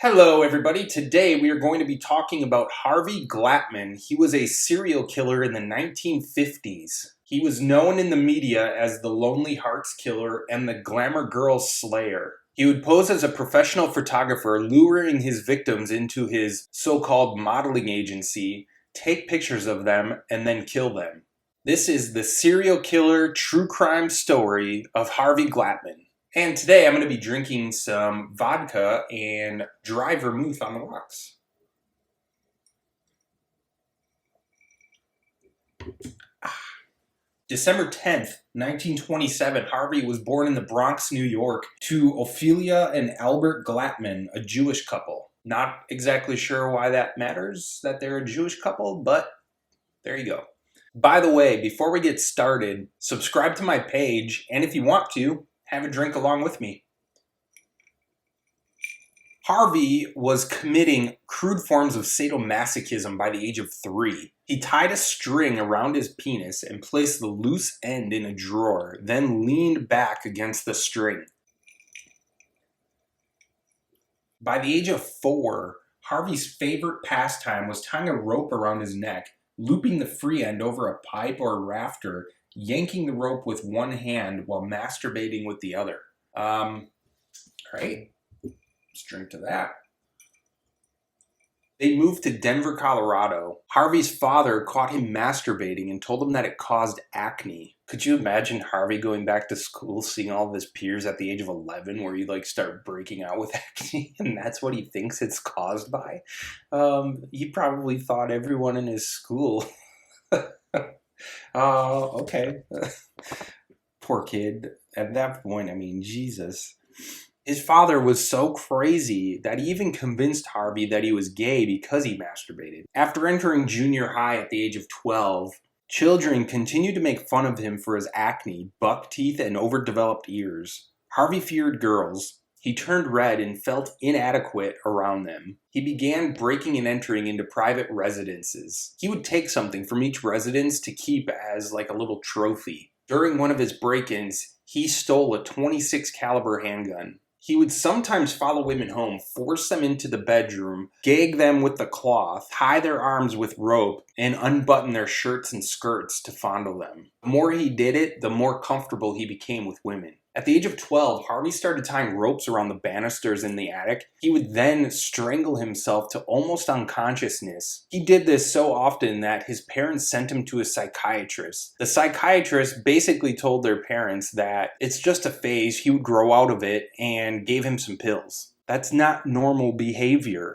Hello, everybody. Today we are going to be talking about Harvey Glatman. He was a serial killer in the 1950s. He was known in the media as the Lonely Hearts Killer and the Glamour Girl Slayer. He would pose as a professional photographer, luring his victims into his so-called modeling agency, take pictures of them, and then kill them. This is the serial killer true crime story of Harvey Glatman. And today I'm going to be drinking some vodka and dry vermouth on the rocks. December 10th, 1927, Harvey was born in the Bronx, New York, to Ophelia and Albert Glatman, a Jewish couple. Not exactly sure why that matters, that they're a Jewish couple, but there you go. By the way, before we get started, subscribe to my page, and if you want to, have a drink along with me. Harvey was committing crude forms of sadomasochism by the age of 3. He tied a string around his penis and placed the loose end in a drawer, then leaned back against the string. By the age of 4, Harvey's favorite pastime was tying a rope around his neck, looping the free end over a pipe or a rafter, yanking the rope with one hand while masturbating with the other. All right, let's drink to that. They moved to Denver, Colorado. Harvey's father caught him masturbating and told him that it caused acne. Could you imagine Harvey going back to school, seeing all of his peers at the age of 11 where you start breaking out with acne and that's what he thinks it's caused by? He probably thought everyone in his school okay. Poor kid. At that point, Jesus. His father was so crazy that he even convinced Harvey that he was gay because he masturbated. After entering junior high at the age of 12, children continued to make fun of him for his acne, buck teeth, and overdeveloped ears. Harvey feared girls. He turned red and felt inadequate around them. He began breaking and entering into private residences. He would take something from each residence to keep as a little trophy. During one of his break-ins, he stole a .26 caliber handgun. He would sometimes follow women home, force them into the bedroom, gag them with the cloth, tie their arms with rope, and unbutton their shirts and skirts to fondle them. The more he did it, the more comfortable he became with women. At the age of 12, Harvey started tying ropes around the banisters in the attic. He would then strangle himself to almost unconsciousness. He did this so often that his parents sent him to a psychiatrist. The psychiatrist basically told their parents that it's just a phase, he would grow out of it, and gave him some pills. That's not normal behavior.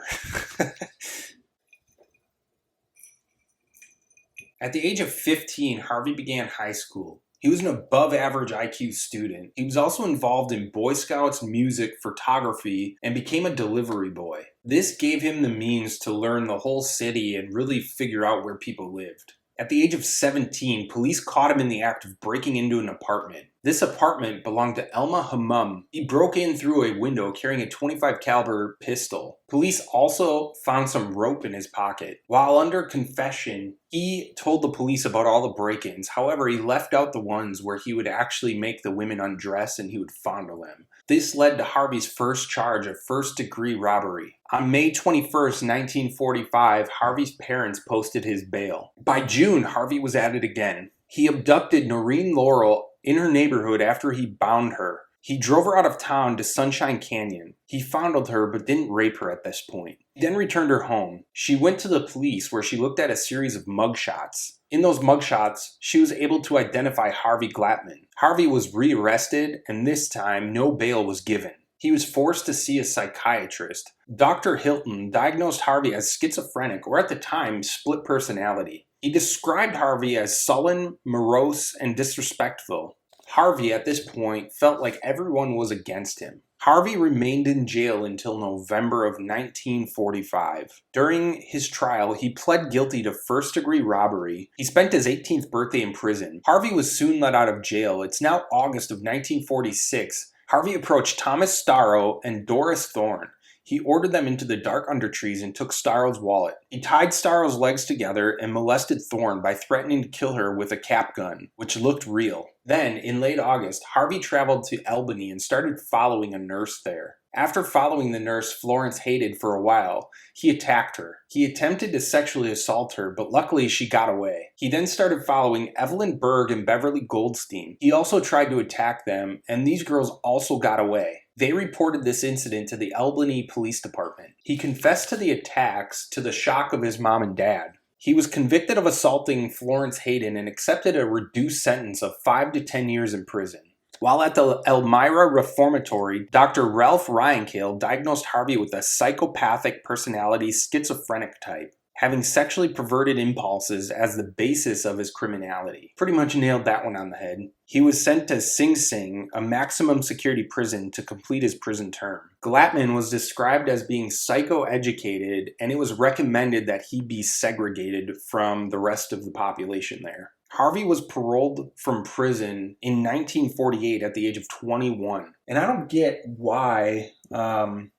At the age of 15, Harvey began high school. He was an above-average IQ student. He was also involved in Boy Scouts, music, photography, and became a delivery boy. This gave him the means to learn the whole city and really figure out where people lived. At the age of 17, police caught him in the act of breaking into an apartment. This apartment belonged to Elma Hammam. He broke in through a window carrying a .25 caliber pistol. Police also found some rope in his pocket. While under confession, he told the police about all the break-ins. However, he left out the ones where he would actually make the women undress and he would fondle them. This led to Harvey's first charge of first-degree robbery. On May 21st, 1945, Harvey's parents posted his bail. By June, Harvey was at it again. He abducted Noreen Laurel in her neighborhood after he bound her. He drove her out of town to Sunshine Canyon. He fondled her but didn't rape her at this point. He then returned her home. She went to the police where she looked at a series of mugshots. In those mugshots, she was able to identify Harvey Glatman. Harvey was rearrested, and this time no bail was given. He was forced to see a psychiatrist. Dr. Hilton diagnosed Harvey as schizophrenic, or at the time, split personality. He described Harvey as sullen, morose, and disrespectful. Harvey, at this point, felt like everyone was against him. Harvey remained in jail until November of 1945. During his trial, he pled guilty to first-degree robbery. He spent his 18th birthday in prison. Harvey was soon let out of jail. It's now August of 1946. Harvey approached Thomas Starro and Doris Thorne. He ordered them into the dark undertrees and took Starro's wallet. He tied Starro's legs together and molested Thorne by threatening to kill her with a cap gun, which looked real. Then, in late August, Harvey traveled to Albany and started following a nurse there. After following the nurse Florence hated for a while, he attacked her. He attempted to sexually assault her, but luckily she got away. He then started following Evelyn Berg and Beverly Goldstein. He also tried to attack them, and these girls also got away. They reported this incident to the Albany Police Department. He confessed to the attacks to the shock of his mom and dad. He was convicted of assaulting Florence Hayden and accepted a reduced sentence of 5 to 10 years in prison. While at the Elmira Reformatory, Dr. Ralph Ryankale diagnosed Harvey with a psychopathic personality schizophrenic type, having sexually perverted impulses as the basis of his criminality. Pretty much nailed that one on the head. He was sent to Sing Sing, a maximum security prison, to complete his prison term. Glatman was described as being psychoeducated, and it was recommended that he be segregated from the rest of the population there. Harvey was paroled from prison in 1948 at the age of 21. And I don't get why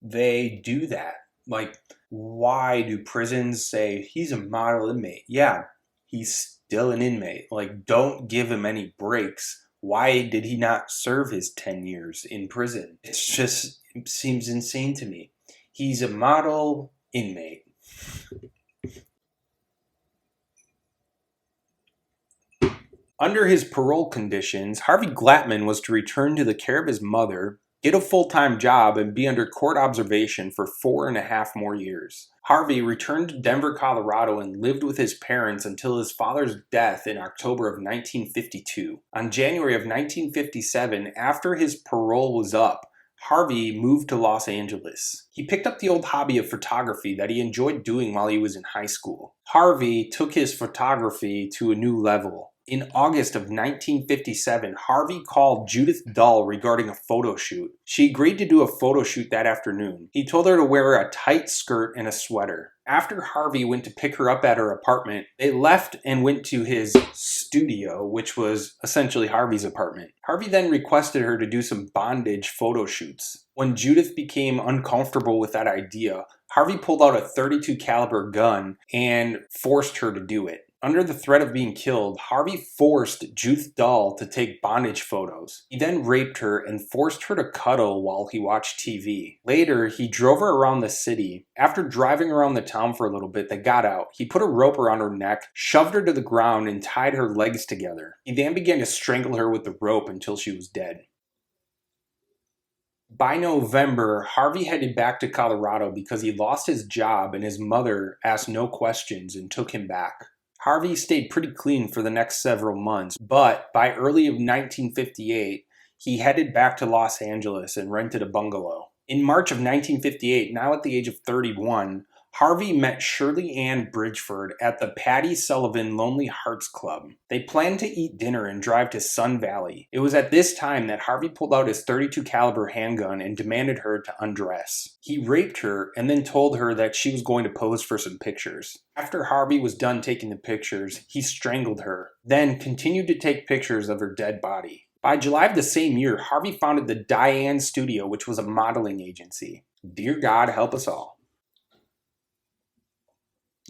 they do that. Like, why do prisons say, he's a model inmate? Yeah, he's still an inmate. Like, don't give him any breaks. Why did he not serve his 10 years in prison? It seems insane to me. He's a model inmate. Under his parole conditions, Harvey Glatman was to return to the care of his mother, get a full-time job, and be under court observation for 4.5 more years. Harvey returned to Denver, Colorado, and lived with his parents until his father's death in October of 1952. On January of 1957, after his parole was up, Harvey moved to Los Angeles. He picked up the old hobby of photography that he enjoyed doing while he was in high school. Harvey took his photography to a new level. In August of 1957, Harvey called Judith Dull regarding a photo shoot. She agreed to do a photo shoot that afternoon. He told her to wear a tight skirt and a sweater. After Harvey went to pick her up at her apartment, they left and went to his studio, which was essentially Harvey's apartment. Harvey then requested her to do some bondage photo shoots. When Judith became uncomfortable with that idea, Harvey pulled out a .32 caliber gun and forced her to do it. Under the threat of being killed, Harvey forced Judith Dull to take bondage photos. He then raped her and forced her to cuddle while he watched TV. Later, he drove her around the city. After driving around the town for a little bit, they got out. He put a rope around her neck, shoved her to the ground, and tied her legs together. He then began to strangle her with the rope until she was dead. By November, Harvey headed back to Colorado because he lost his job and his mother asked no questions and took him back. Harvey stayed pretty clean for the next several months, but by early of 1958, he headed back to Los Angeles and rented a bungalow. In March of 1958, now at the age of 31, Harvey met Shirley Ann Bridgeford at the Patty Sullivan Lonely Hearts Club. They planned to eat dinner and drive to Sun Valley. It was at this time that Harvey pulled out his .32 caliber handgun and demanded her to undress. He raped her and then told her that she was going to pose for some pictures. After Harvey was done taking the pictures, he strangled her, then continued to take pictures of her dead body. By July of the same year, Harvey founded the Diane Studio, which was a modeling agency. Dear God, help us all.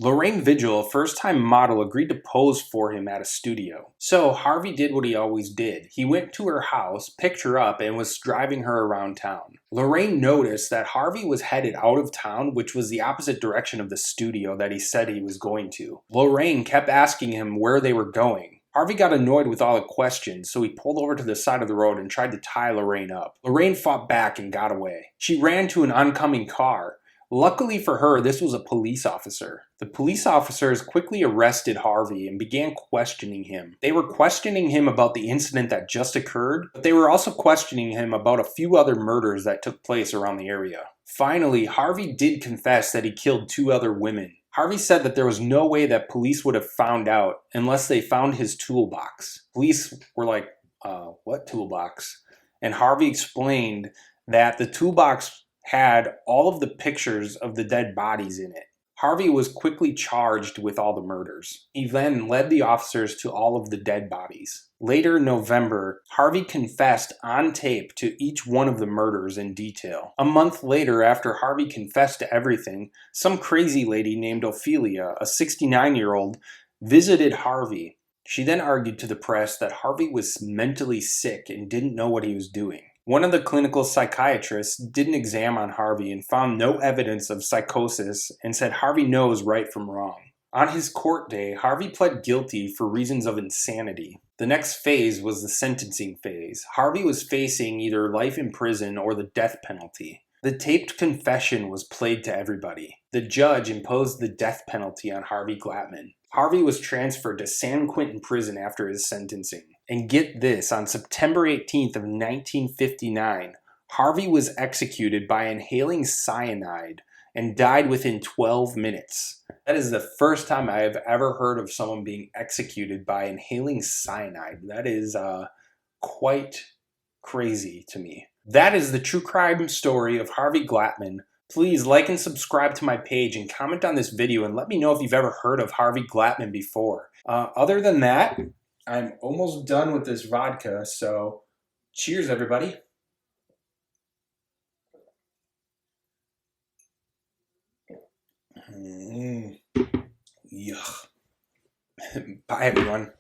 Lorraine Vigil, a first-time model, agreed to pose for him at a studio. So Harvey did what he always did. He went to her house, picked her up, and was driving her around town. Lorraine noticed that Harvey was headed out of town, which was the opposite direction of the studio that he said he was going to. Lorraine kept asking him where they were going. Harvey got annoyed with all the questions, so he pulled over to the side of the road and tried to tie Lorraine up. Lorraine fought back and got away. She ran to an oncoming car. Luckily for her, this was a police officer. The police officers quickly arrested Harvey and began questioning him. They were questioning him about the incident that just occurred, but they were also questioning him about a few other murders that took place around the area. Finally, Harvey did confess that he killed 2 other women. Harvey said that there was no way that police would have found out unless they found his toolbox. Police were like, what toolbox? And Harvey explained that the toolbox had all of the pictures of the dead bodies in it. Harvey was quickly charged with all the murders. He then led the officers to all of the dead bodies. Later in November, Harvey confessed on tape to each one of the murders in detail. A month later, after Harvey confessed to everything, some crazy lady named Ophelia, a 69-year-old, visited Harvey. She then argued to the press that Harvey was mentally sick and didn't know what he was doing. One of the clinical psychiatrists did an exam on Harvey and found no evidence of psychosis and said Harvey knows right from wrong. On his court day, Harvey pled guilty for reasons of insanity. The next phase was the sentencing phase. Harvey was facing either life in prison or the death penalty. The taped confession was played to everybody. The judge imposed the death penalty on Harvey Glatman. Harvey was transferred to San Quentin prison after his sentencing. And get this, on September 18th of 1959, Harvey was executed by inhaling cyanide and died within 12 minutes. That is the first time I have ever heard of someone being executed by inhaling cyanide. That is quite crazy to me. That is the true crime story of Harvey Glatman. Please like and subscribe to my page and comment on this video and let me know if you've ever heard of Harvey Glatman before. Other than that, I'm almost done with this vodka, so cheers everybody. Yuck. Bye everyone.